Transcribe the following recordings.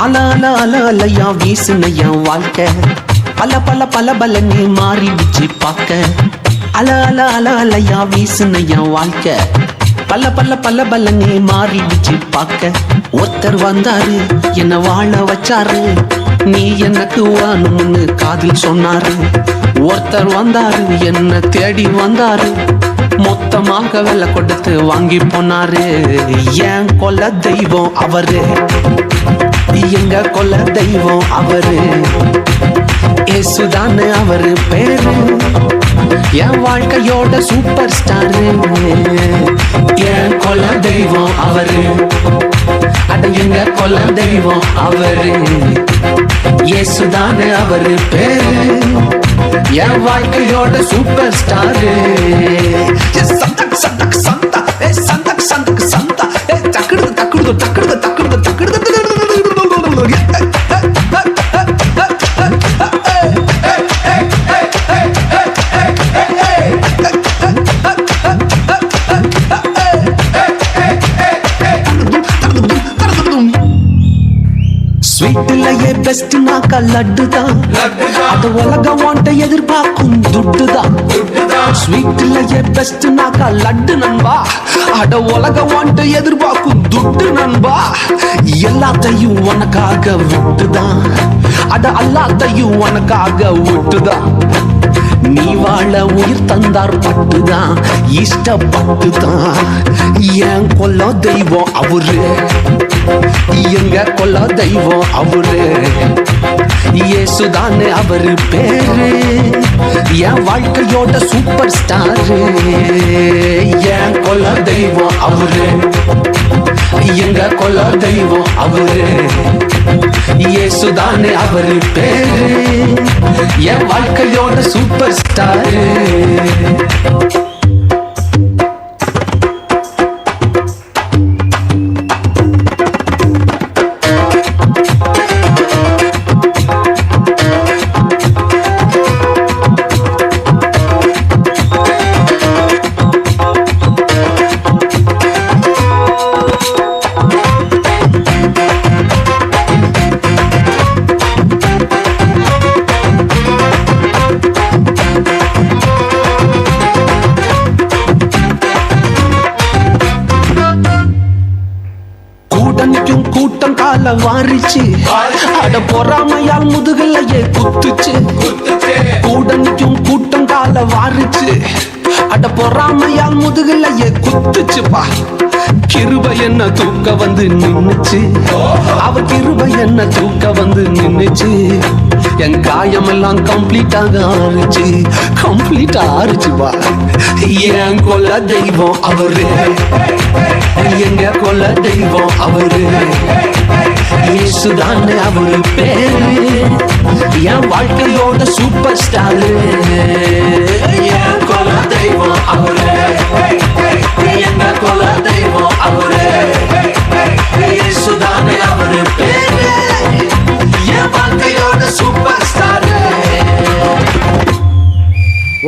அல அல அல அலையா வீசுன என் வாழ்க்கை பல பல பல பலன்னு மாறிடுச்சு பார்க்க. அல அல அல அலையா வீசுன என் வாழ்க்கை பல பல பல பலன்னு மாறிடுச்சு பார்க்க. ஒருத்தர் வந்தாரு என்ன வாழ வச்சாரு, நீ எனக்கு வாணும்னு காதில் சொன்னாரு. ஒருத்தர் வந்தாரு என்ன தேடி வந்தாரு, மொத்தமாக வெலை கொடுத்து வாங்கி போனாரு. என் கொல்ல தெய்வம் அவரு, எங்க கொல்ல தெய்வம் அவரு, ஏசுதானு அவரு பேரு, என் வாழ்க்கையோட சூப்பர் ஸ்டாரு. என் கொல்ல தெய்வம் அவரு, அட எங்க கொல்ல தெய்வம் அவரு, ஏசுதானு அவரு பேரு, என் வாழ்க்கையோட சூப்பர் ஸ்டாரு. சந்தக் சந்தக் சந்தா சந்தக் சந்தக் சந்தா தக்குடுது தக்குடுது தக்குடுது தக்குடுது தக்குடுது. ஸ்வீட்லயே பெஸ்ட் நாக்கா லட்டு தான், அது உலகம் வாண்ட எதிர்பார்க்கும் துட்டு தான். ஸ்வீட்லயே பெஸ்ட் நாக்கா லட்டு நண்பா, அட உலகம் வாண்ட எதிர்பார்க்கும் துட்டு நண்பா. எல்லாத்தையும் உனக்காக விட்டுதான், அட எல்லாத்தையும் உனக்காக விட்டுதான். நீ வாழ உயிர் தந்தார் பட்டுதான், இஷ்டப்பட்டுதான். என் கொல்ல தெய்வம் அவரு, எங்க கொல்ல தெய்வம் அவரு, இயேசுதானே அவரு பேரு, என் வாழ்க்கையோட சூப்பர் ஸ்டாரு. என் கொல்ல தெய்வம் அவரு, எங்க கொல்ல தெய்வம் அவரு, இயேசுதானே அவரு பேரு, என் வாழ்க்கையோட சூப்பர் ஸ்டாரு. கூட்டம் கால வாரிச்சு, அட பொறாமையால் முதுகலையே குத்துச்சு. கூடனிக்கும் கூட்டம் கால வாரிச்சு, அட பொறாமையால் முதுகலையே குத்துச்சுப்பா. கிருபை என்ன தூக்க வந்து நின்னுச்சு, அவ கிருபை என்ன தூக்க வந்து நின்னுச்சு. என் காயமெல்லாம் கம்ப்ளீட்டாக ஆறுச்சு, கம்ப்ளீட்டா ஆறுச்சுப்பா. என் கொல்ல தெய்வம் அவரு, எங்க கொல்ல தெய்வம் அவரு, இயேசுதானே அவரு பேரு, என் வாழ்க்கையோட சூப்பர் ஸ்டாரு. என் கொல்ல தெய்வம் அவரு, எங்க கொல்ல தெய்வம் அவரு, இயேசுதானே அவரு பேரு, என் வாழ்க்கையோட சூப்பர் ஸ்டாரு.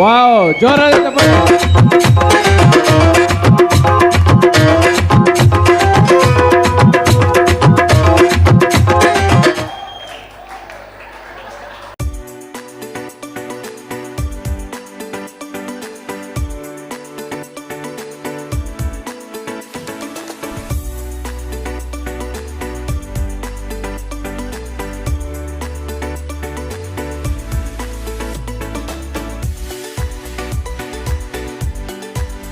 வாவ், ஜோரா